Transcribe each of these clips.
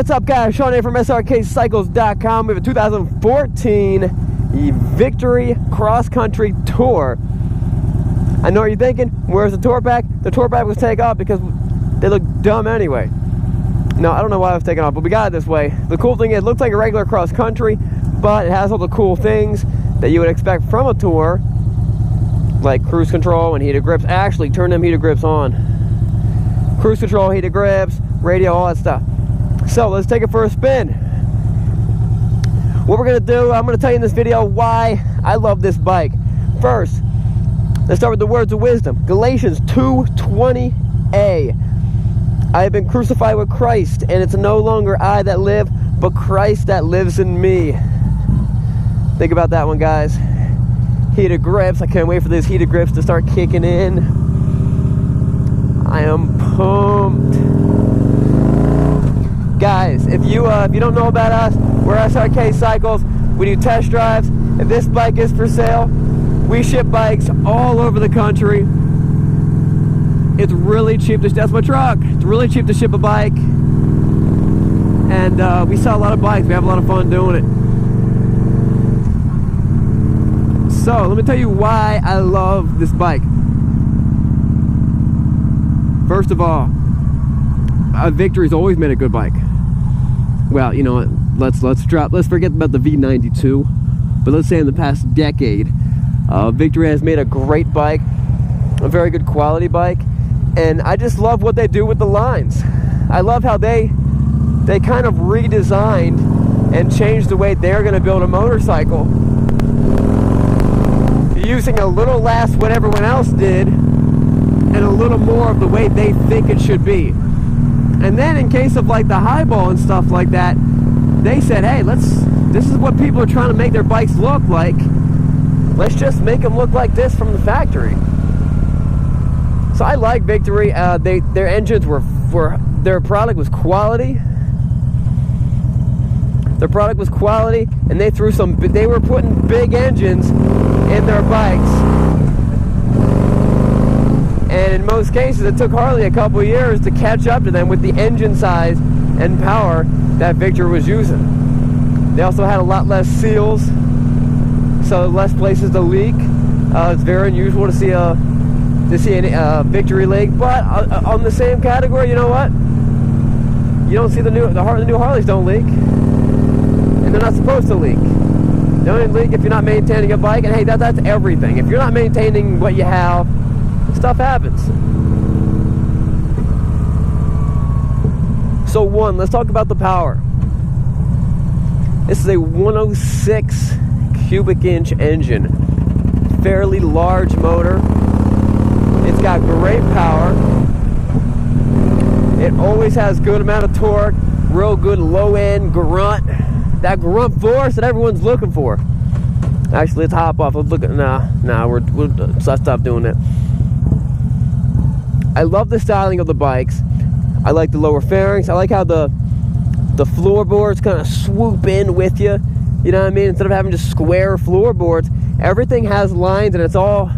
What's up, guys? Sean here from Srkcycles.com. We have a 2014 Victory Cross Country Tour. I know what you're thinking. Where's the tour pack? The tour pack was taken off because they look dumb anyway. No, I don't know why it was taken off, but we got it this way. The cool thing is, it looks like a regular cross country, but it has all the cool things that you would expect from a tour, like cruise control and heated grips. Actually, turn them heated grips on. Cruise control, heated grips, radio, all that stuff. So let's take it for a spin. What we're gonna do, I'm gonna tell you in this video why I love this bike. First, let's start with the words of wisdom. Galatians 2:20a. I have been crucified with Christ, and it's no longer I that live, but Christ that lives in me. Think about that one, guys. Heated grips. I can't wait for these heated grips to start kicking in. I am pumped. Guys, if you don't know about us, we're Srkcycles. We do test drives. If this bike is for sale, we ship bikes all over the country. It's really cheap to, that's my truck. It's really cheap to ship a bike. And we sell a lot of bikes. We have a lot of fun doing it. So, let me tell you why I love this bike. First of all, Victory's always made a good bike. Well, you know what? Let's forget about the V92. But let's say in the past decade, Victory has made a great bike, a very good quality bike, and I just love what they do with the lines. I love how they kind of redesigned and changed the way they're going to build a motorcycle, using a little less what everyone else did and a little more of the way they think it should be. And then in case of like the highball and stuff like that, they said, hey, this is what people are trying to make their bikes look like. Let's just make them look like this from the factory. So I like Victory. Their engines their product was quality. Their product was quality, and they were putting big engines in their bikes. And in most cases, it took Harley a couple of years to catch up to them with the engine size and power that Victory was using. They also had a lot less seals, so less places to leak. It's very unusual to see a Victory leak, but on the same category, you know what? You don't see the new Harleys don't leak, and they're not supposed to leak. They only leak if you're not maintaining a bike, and hey, that's everything. If you're not maintaining what you have, stuff happens. So let's talk about the power. This is a 106 cubic inch engine, fairly large motor. It's got great power. It always has good amount of torque, real good low end grunt, that grunt force that everyone's looking for. Actually, let's hop off. Let's look at we'll stop doing it. I love the styling of the bikes. I like the lower fairings. I like how the floorboards kind of swoop in with you. You know what I mean? Instead of having just square floorboards, everything has lines, and it's all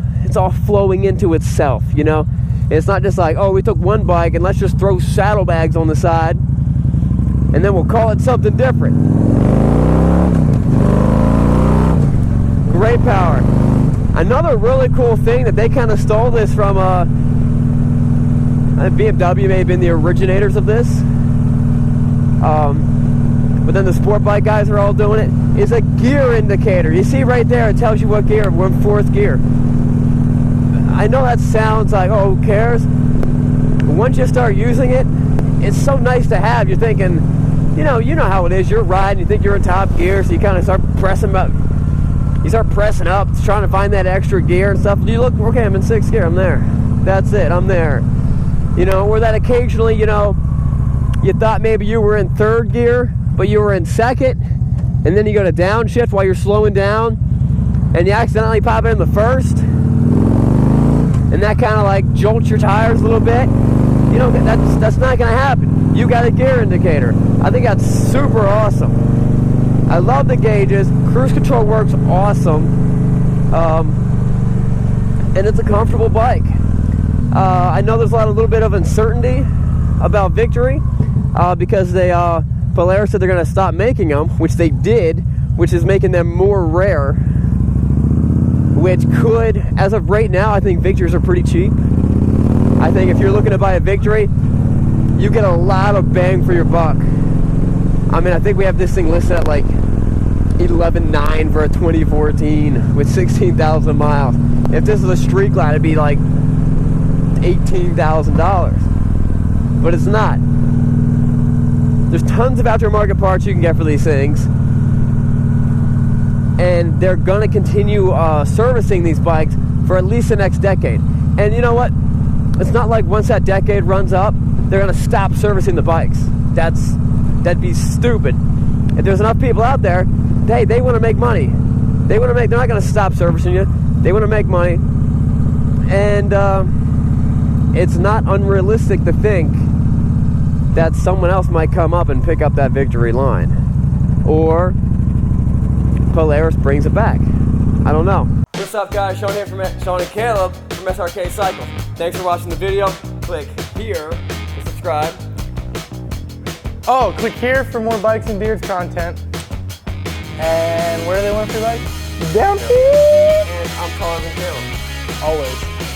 flowing into itself, you know? It's not just like, oh, we took one bike and let's just throw saddlebags on the side and then we'll call it something different. Great power. Another really cool thing that they kind of stole this from BMW may have been the originators of this, but then the sport bike guys are all doing it, is a gear indicator. You see right there, it tells you what gear. We're in fourth gear. I know that sounds like, oh, who cares? But once you start using it, it's so nice to have. You're thinking, you know how it is. You're riding, you think you're in top gear, so you kind of start pressing up. You start pressing up, trying to find that extra gear and stuff. You look, okay, I'm in sixth gear, I'm there. That's it, I'm there. You know, or that occasionally, you know, you thought maybe you were in third gear, but you were in second, and then you go to downshift while you're slowing down, and you accidentally pop in the first, and that kind of like jolts your tires a little bit. You know, that's not going to happen. You got a gear indicator. I think that's super awesome. I love the gauges. Cruise control works awesome, and it's a comfortable bike. I know there's a little bit of uncertainty about Victory because they Polaris said they're going to stop making them, which they did, which is making them more rare, which could, as of right now, I think Victories are pretty cheap. I think if you're looking to buy a Victory, you get a lot of bang for your buck. I mean, I think we have this thing listed at like $11,900 for a 2014 with 16,000 miles. If this is a street glide, it'd be like $18,000, but it's not. There's tons of aftermarket parts you can get for these things, and they're gonna continue servicing these bikes for at least the next decade. And you know what? It's not like once that decade runs up, they're gonna stop servicing the bikes. That'd be stupid. If there's enough people out there, they want to make money. They're not gonna stop servicing you. They want to make money, and it's not unrealistic to think that someone else might come up and pick up that Victory line, or Polaris brings it back. I don't know. What's up, guys? Sean here from Sean and Caleb from Srkcycles. Thanks for watching the video. Click here to subscribe. Oh, click here for more Bikes and Beards content. And where do they want for bikes? Down here. And I'm Caleb and Caleb. Always.